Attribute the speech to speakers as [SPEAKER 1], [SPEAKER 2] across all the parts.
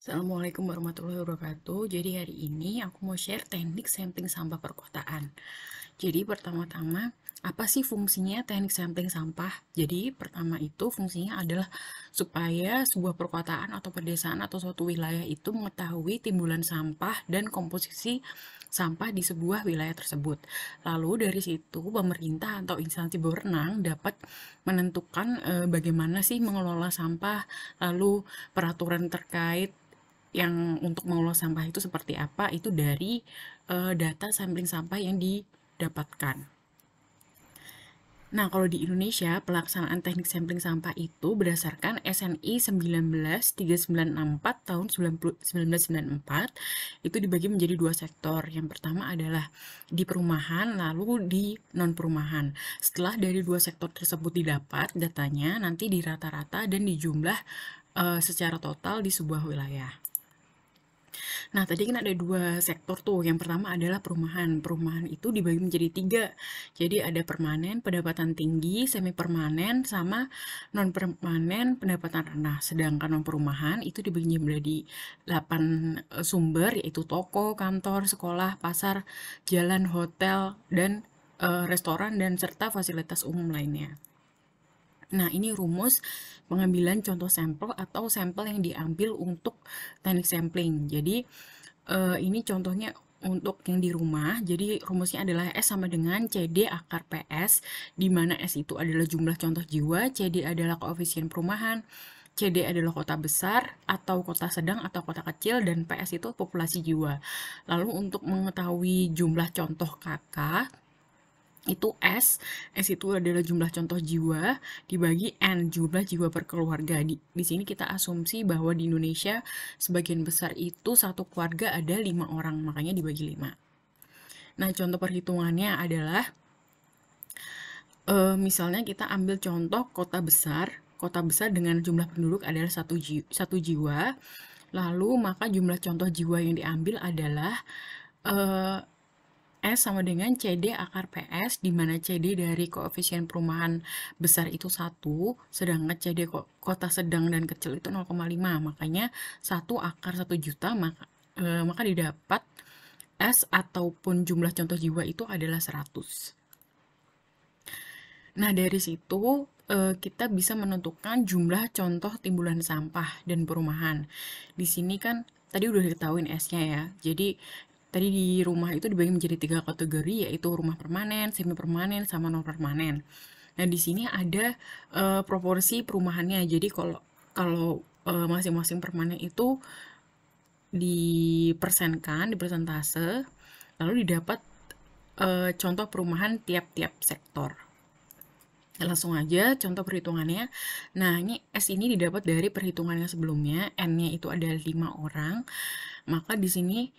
[SPEAKER 1] Assalamualaikum warahmatullahi wabarakatuh. Jadi hari ini aku mau share teknik sampling sampah perkotaan. Jadi pertama-tama, apa sih fungsinya teknik sampling sampah? Jadi pertama itu fungsinya adalah supaya sebuah perkotaan atau pedesaan atau suatu wilayah itu mengetahui timbulan sampah dan komposisi sampah di sebuah wilayah tersebut. Lalu dari situ pemerintah atau instansi berwenang dapat menentukan bagaimana sih mengelola sampah, lalu peraturan terkait yang untuk mengolah sampah itu seperti apa, itu dari data sampling sampah yang didapatkan. Nah, kalau di Indonesia, pelaksanaan teknik sampling sampah itu berdasarkan SNI 19394 tahun 1994, itu dibagi menjadi dua sektor. Yang pertama adalah di perumahan, lalu di non-perumahan. Setelah dari dua sektor tersebut didapat datanya, nanti dirata-rata dan dijumlah secara total di sebuah wilayah. Nah, tadi kan ada dua sektor tuh. Yang pertama adalah perumahan. Perumahan itu dibagi menjadi tiga. Jadi ada permanen, pendapatan tinggi, semi permanen, sama non permanen, pendapatan rendah. Sedangkan non perumahan itu dibagi menjadi 8 sumber, yaitu toko, kantor, sekolah, pasar, jalan, hotel, dan restoran, dan serta fasilitas umum lainnya. Nah, ini rumus pengambilan contoh sampel atau sampel yang diambil untuk teknik sampling. Jadi, ini contohnya untuk yang di rumah. Jadi, rumusnya adalah S sama dengan CD akar PS, di mana S itu adalah jumlah contoh jiwa, CD adalah koefisien perumahan, CD adalah kota besar atau kota sedang atau kota kecil, dan PS itu populasi jiwa. Lalu untuk mengetahui jumlah contoh KK, itu S itu adalah jumlah contoh jiwa dibagi N, jumlah jiwa per keluarga. Di sini kita asumsi bahwa di Indonesia sebagian besar itu satu keluarga ada 5 orang, makanya dibagi 5. Nah, contoh perhitungannya adalah misalnya kita ambil contoh kota besar dengan jumlah penduduk adalah satu jiwa, lalu maka jumlah contoh jiwa yang diambil adalah S sama dengan CD akar PS, di mana CD dari koefisien perumahan besar itu 1, sedangkan CD kota sedang dan kecil itu 0,5. Makanya 1 akar 1 juta, maka didapat S ataupun jumlah contoh jiwa itu adalah 100. Nah, dari situ kita bisa menentukan jumlah contoh timbulan sampah dan perumahan. Di sini kan tadi udah diketahuin S-nya ya. Jadi tadi di rumah itu dibagi menjadi 3 kategori, yaitu rumah permanen, semi permanen, sama non permanen. Nah, di sini ada proporsi perumahannya. Jadi kalau masing-masing permanen itu dipersenkan, di persentase, lalu didapat contoh perumahan tiap-tiap sektor. Langsung aja contoh perhitungannya. Nah, ini S ini didapat dari perhitungan yang sebelumnya, N-nya itu ada 5 orang. Maka di sini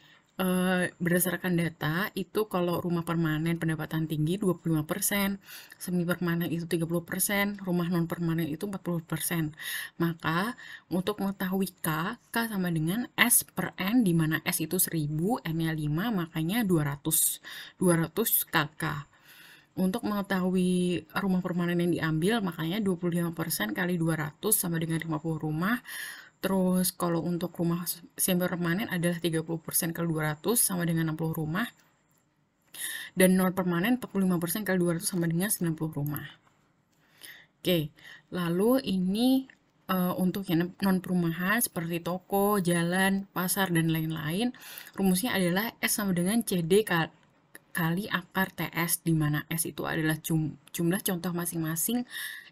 [SPEAKER 1] berdasarkan data itu kalau rumah permanen pendapatan tinggi 25%, semi permanen itu 30%, rumah non permanen itu 40%. Maka untuk mengetahui K sama dengan S per N, di mana S itu 1000, N-nya 5, makanya 200 KK. Untuk mengetahui rumah permanen yang diambil, makanya 25% kali 200 sama dengan 50 rumah. Terus kalau untuk rumah semi permanen adalah 30% kali 200 sama dengan 60 rumah. Dan non permanen 45% kali 200 sama dengan 90 rumah. Oke, lalu ini untuk yang non perumahan seperti toko, jalan, pasar, dan lain-lain, rumusnya adalah S sama dengan CD kali akar TS, di mana S itu adalah jumlah contoh masing-masing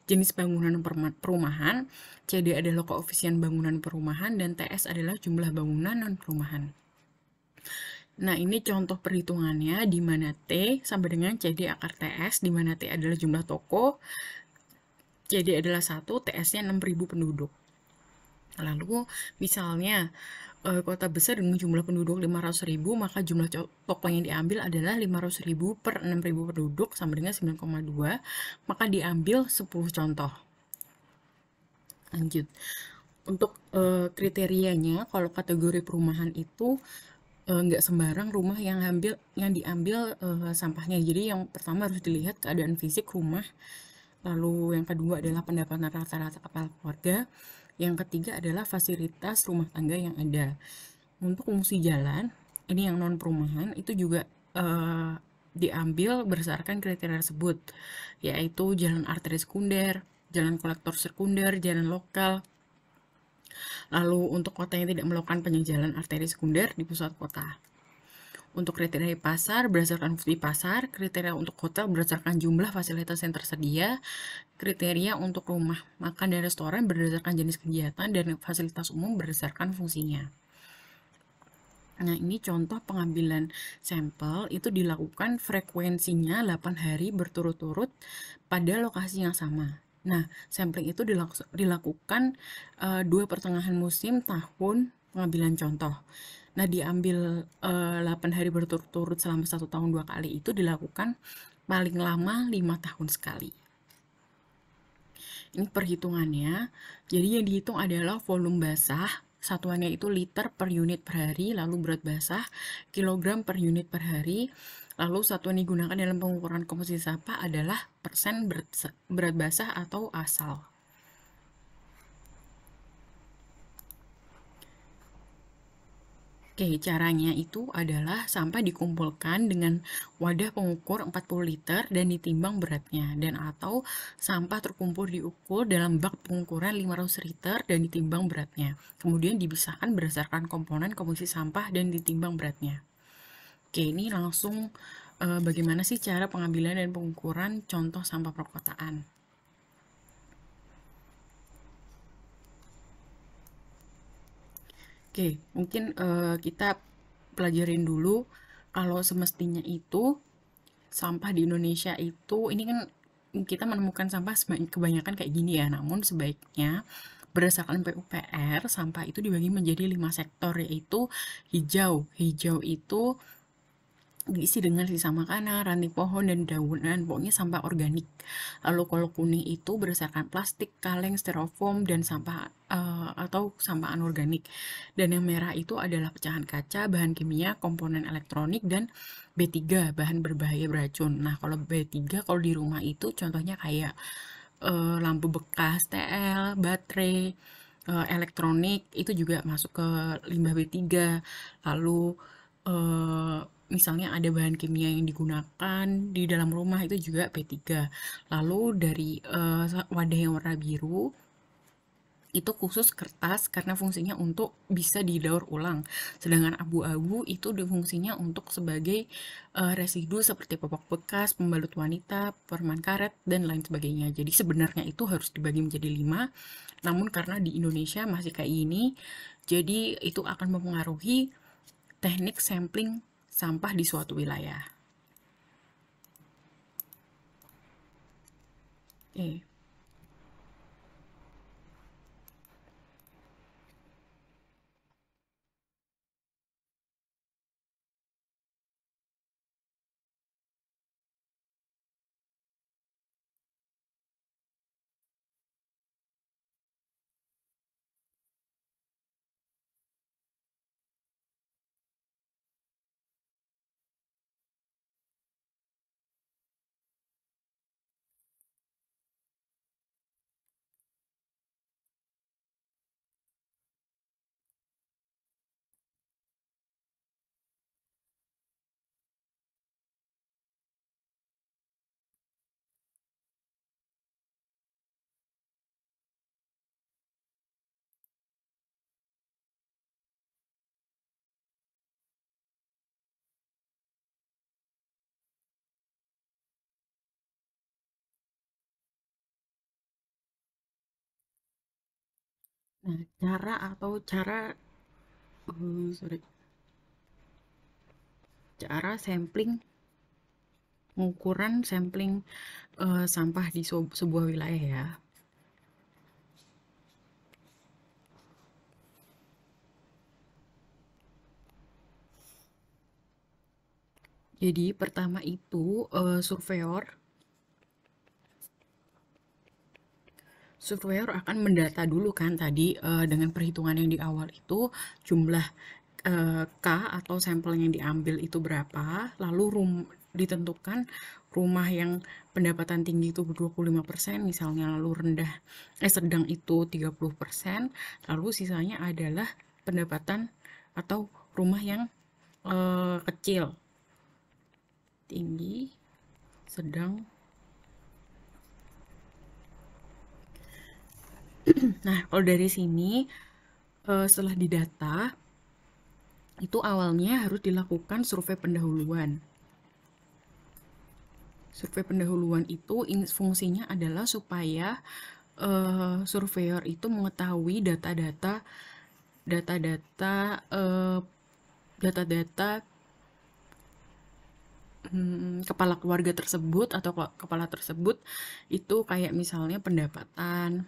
[SPEAKER 1] jenis bangunan perumahan, CD adalah koefisien bangunan perumahan, dan TS adalah jumlah bangunan non-perumahan. Nah, ini contoh perhitungannya, di mana T sama dengan CD akar TS, di mana T adalah jumlah toko, CD adalah 1, TS-nya 6.000 penduduk. Lalu, misalnya, kota besar dengan jumlah penduduk 500.000, maka jumlah toko yang diambil adalah 500.000 per 6.000 penduduk sama dengan 9,2, maka diambil 10 contoh. Lanjut. Untuk kriterianya, kalau kategori perumahan itu nggak sembarang rumah yang diambil sampahnya. Jadi yang pertama harus dilihat keadaan fisik rumah, Lalu yang kedua adalah pendapatan rata-rata kepala keluarga. Yang ketiga adalah fasilitas rumah tangga yang ada. Untuk fungsi jalan, ini yang non perumahan, itu juga diambil berdasarkan kriteria tersebut, yaitu jalan arteri sekunder, jalan kolektor sekunder, jalan lokal. Lalu untuk kota yang tidak melakukan penyejalan arteri sekunder di pusat kota. Untuk kriteria pasar berdasarkan fungsi pasar, kriteria untuk hotel berdasarkan jumlah fasilitas yang tersedia, kriteria untuk rumah makan dan restoran berdasarkan jenis kegiatan, dan fasilitas umum berdasarkan fungsinya. Nah, ini contoh pengambilan sampel itu dilakukan frekuensinya 8 hari berturut-turut pada lokasi yang sama. Nah, sampling itu dilakukan 2 pertengahan musim tahun pengambilan contoh. Nah, diambil 8 hari berturut-turut selama 1 tahun 2 kali itu dilakukan paling lama 5 tahun sekali. Ini perhitungannya. Jadi yang dihitung adalah volume basah, satuannya itu liter per unit per hari, lalu berat basah, kilogram per unit per hari, lalu satuan digunakan dalam pengukuran komposisi sampah adalah persen berat basah atau asal. Oke, caranya itu adalah sampah dikumpulkan dengan wadah pengukur 40 liter dan ditimbang beratnya, dan atau sampah terkumpul diukur dalam bak pengukuran 500 liter dan ditimbang beratnya. Kemudian dipisahkan berdasarkan komponen komposisi sampah dan ditimbang beratnya. Oke, ini langsung bagaimana sih cara pengambilan dan pengukuran contoh sampah perkotaan. Oke, mungkin kita pelajarin dulu kalau semestinya itu sampah di Indonesia itu, ini kan kita menemukan sampah kebanyakan kayak gini ya, namun sebaiknya berdasarkan PUPR, sampah itu dibagi menjadi 5 sektor, yaitu hijau. Hijau itu diisi dengan sisa makanan, ranting pohon, dan daunan, pokoknya sampah organik. Lalu kalau kuning itu berdasarkan plastik, kaleng, styrofoam, dan sampah atau sampah anorganik. Dan yang merah itu adalah pecahan kaca, bahan kimia, komponen elektronik, dan B3, bahan berbahaya beracun. Nah, kalau B3 kalau di rumah itu contohnya kayak lampu bekas, TL, baterai, elektronik itu juga masuk ke limbah B3. Lalu misalnya ada bahan kimia yang digunakan di dalam rumah itu juga B3. Lalu dari wadah yang warna biru itu khusus kertas karena fungsinya untuk bisa didaur ulang. Sedangkan abu-abu itu fungsinya untuk sebagai residu seperti popok bekas, pembalut wanita, permen karet, dan lain sebagainya. Jadi sebenarnya itu harus dibagi menjadi 5. Namun karena di Indonesia masih kayak gini, jadi itu akan mempengaruhi teknik sampling sampah di suatu wilayah. Oke. Nah, sorry, cara sampling, pengukuran sampling sampah di sebuah wilayah ya. Jadi pertama itu surveyor akan mendata dulu kan tadi dengan perhitungan yang di awal itu jumlah K atau sampel yang diambil itu berapa, lalu ditentukan rumah yang pendapatan tinggi itu 25% misalnya, lalu sedang itu 30%, lalu sisanya adalah pendapatan atau rumah yang kecil, tinggi, sedang. Nah, kalau dari sini setelah didata itu awalnya harus dilakukan survei pendahuluan. Survei pendahuluan itu fungsinya adalah supaya surveyor itu mengetahui data-data kepala keluarga tersebut atau kepala tersebut itu kayak misalnya pendapatan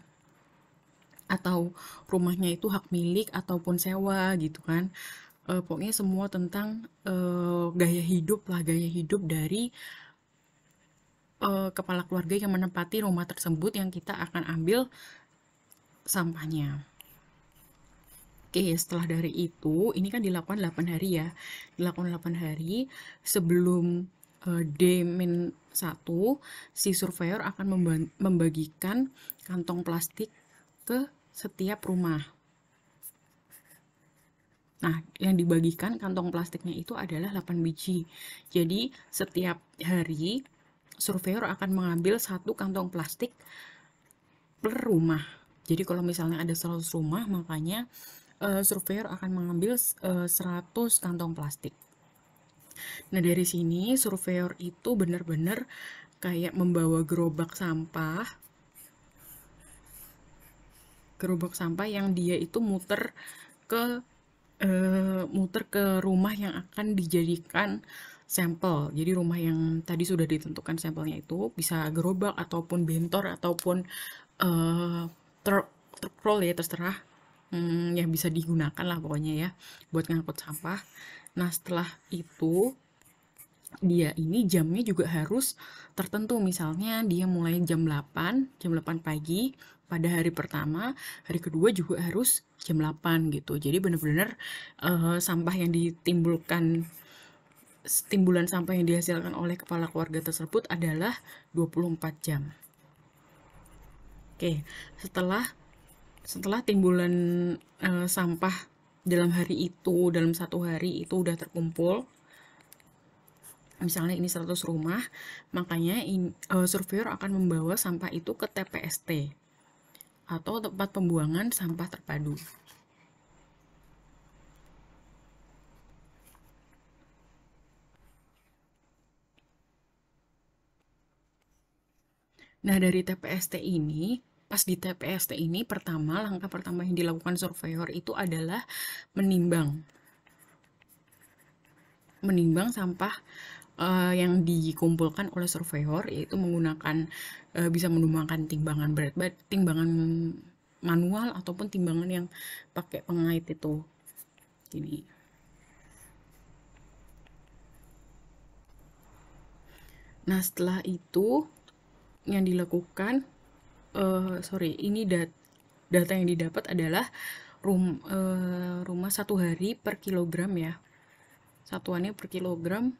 [SPEAKER 1] atau rumahnya itu hak milik ataupun sewa gitu kan. Pokoknya semua tentang gaya hidup dari kepala keluarga yang menempati rumah tersebut yang kita akan ambil sampahnya. Oke, setelah dari itu, ini kan dilakukan 8 hari ya. Dilakukan 8 hari sebelum D-1, si surveyor akan membagikan kantong plastik ke setiap rumah. Nah, yang dibagikan kantong plastiknya itu adalah 8 biji. Jadi, setiap hari surveyor akan mengambil 1 kantong plastik per rumah. Jadi kalau misalnya ada 100 rumah, makanya surveyor akan mengambil 100 kantong plastik. Nah, dari sini surveyor itu benar-benar kayak membawa gerobak sampah yang dia itu muter ke rumah yang akan dijadikan sampel. Jadi rumah yang tadi sudah ditentukan sampelnya itu bisa gerobak ataupun bentor ataupun truk roll ya, terserah. Yang bisa digunakan lah pokoknya ya buat ngangkut sampah. Nah, setelah itu dia ini jamnya juga harus tertentu, misalnya dia mulai jam 8 pagi pada hari pertama, hari kedua juga harus jam 8 gitu. Jadi benar-benar sampah yang timbulan sampah yang dihasilkan oleh kepala keluarga tersebut adalah 24 jam. Oke, setelah timbulan sampah dalam satu hari itu udah terkumpul, misalnya ini 100 rumah, makanya surveyor akan membawa sampah itu ke TPST atau tempat pembuangan sampah terpadu. Nah, dari TPST ini, pas di TPST ini langkah pertama yang dilakukan surveyor itu adalah menimbang sampah yang dikumpulkan oleh surveyor, yaitu menggunakan bisa menggunakan timbangan timbangan manual ataupun timbangan yang pakai pengait itu. Gini. Nah, setelah itu yang dilakukan ini data yang didapat adalah rumah 1 hari per kilogram ya. Satuannya per kilogram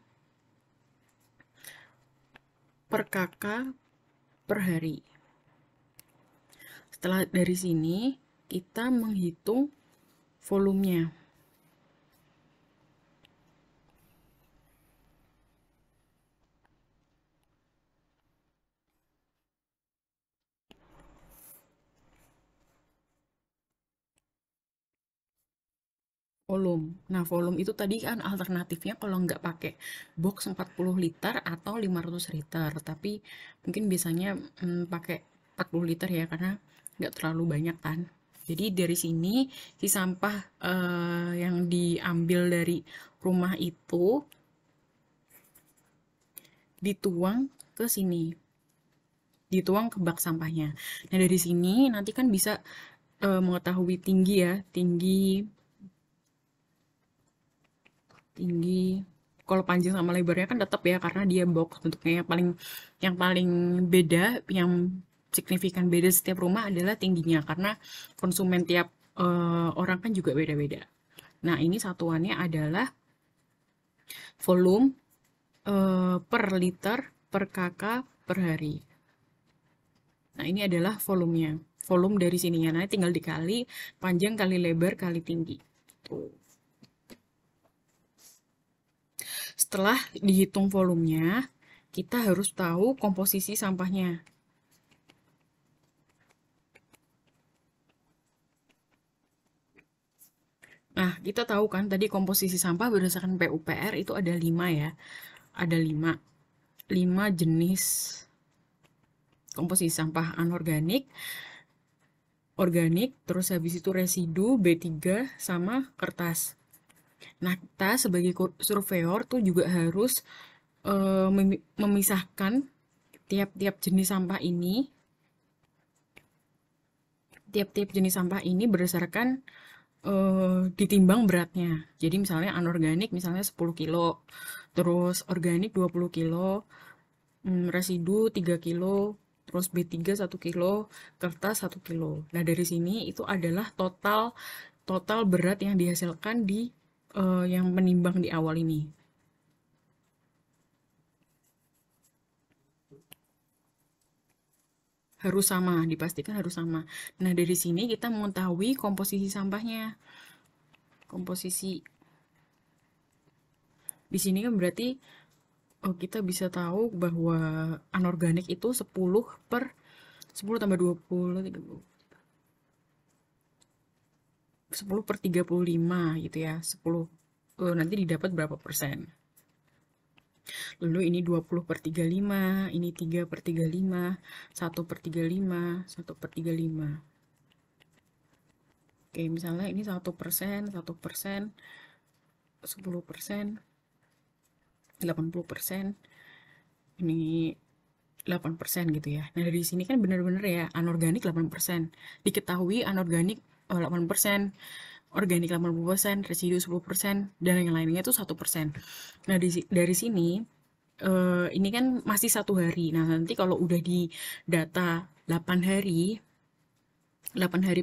[SPEAKER 1] per kakak per hari. Setelah dari sini kita menghitung volumenya. Nah, volume itu tadi kan alternatifnya kalau nggak pakai box 40 liter atau 500 liter. Tapi mungkin biasanya pakai 40 liter ya, karena nggak terlalu banyak kan. Jadi dari sini si sampah yang diambil dari rumah itu dituang ke sini. Dituang ke bak sampahnya. Nah, dari sini nanti kan bisa mengetahui tinggi kalau panjang sama lebarnya kan tetap ya, karena dia box bentuknya yang paling beda, yang signifikan beda setiap rumah adalah tingginya, karena konsumen tiap orang kan juga beda-beda. Nah, ini satuannya adalah volume per liter per kk per hari. Nah, ini adalah volumenya. Volume dari sininya. Nah, tinggal dikali panjang kali lebar kali tinggi. Tuh. Setelah dihitung volumenya, kita harus tahu komposisi sampahnya. Nah, kita tahu kan tadi komposisi sampah berdasarkan PUPR itu ada 5 ya. Ada 5 jenis komposisi sampah: anorganik, organik, terus habis itu residu, B3, sama kertas. Nah, kita sebagai surveyor tuh juga harus memisahkan tiap-tiap jenis sampah ini. Tiap-tiap jenis sampah ini berdasarkan ditimbang beratnya. Jadi misalnya anorganik misalnya 10 kilo, terus organik 20 kilo, residu 3 kilo, terus B3 1 kilo, kertas 1 kilo. Nah, dari sini itu adalah total berat yang dihasilkan di yang menimbang di awal ini. Harus sama, dipastikan harus sama. Nah, dari sini kita mengetahui komposisi sampahnya. Komposisi di sini kan berarti kita bisa tahu bahwa anorganik itu 10 per 10 tambah 20, 10 per 35 gitu ya. 10 nanti didapat berapa persen. Lalu ini 20 per 35, ini 3 per 35, 1 per 35, 1 per 35. Oke, misalnya ini 1%, 1%, 10%, 80%, ini 8% gitu ya. Nah, dari sini kan benar-benar ya, anorganik 8%. Diketahui anorganik 8%, organik 80%, residu 10%, dan yang lainnya itu 1%. Nah, dari sini ini kan masih 1 hari. Nah, nanti kalau udah di data 8 hari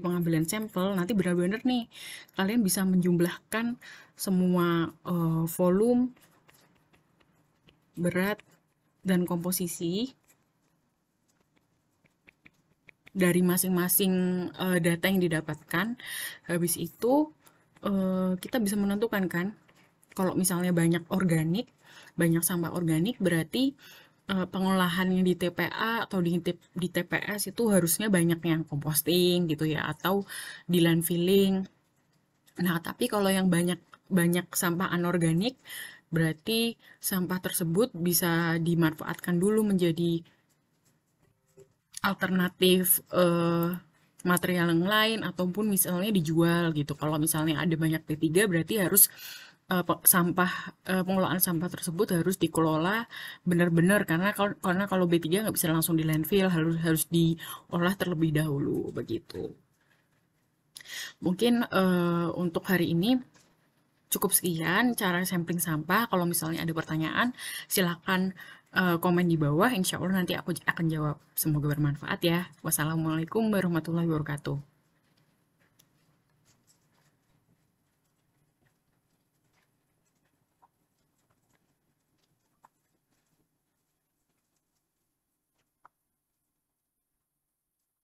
[SPEAKER 1] pengambilan sampel, nanti benar-benar nih kalian bisa menjumlahkan semua volume, berat, dan komposisi dari masing-masing data yang didapatkan. Habis itu kita bisa menentukan kan, kalau misalnya banyak sampah organik, berarti pengolahannya di TPA atau di TPS itu harusnya banyak yang composting gitu ya, atau di landfilling. Nah, tapi kalau yang banyak sampah anorganik, berarti sampah tersebut bisa dimanfaatkan dulu menjadi alternatif material yang lain, ataupun misalnya dijual gitu. Kalau misalnya ada banyak P3, berarti harus pengolahan sampah tersebut harus dikelola benar-benar, karena kalau B3 nggak bisa langsung di landfill, harus diolah terlebih dahulu begitu. Mungkin untuk hari ini cukup sekian cara sampling sampah. Kalau misalnya ada pertanyaan, silakan komen di bawah. Insya Allah nanti aku akan jawab. Semoga bermanfaat ya. Wassalamualaikum warahmatullahi wabarakatuh.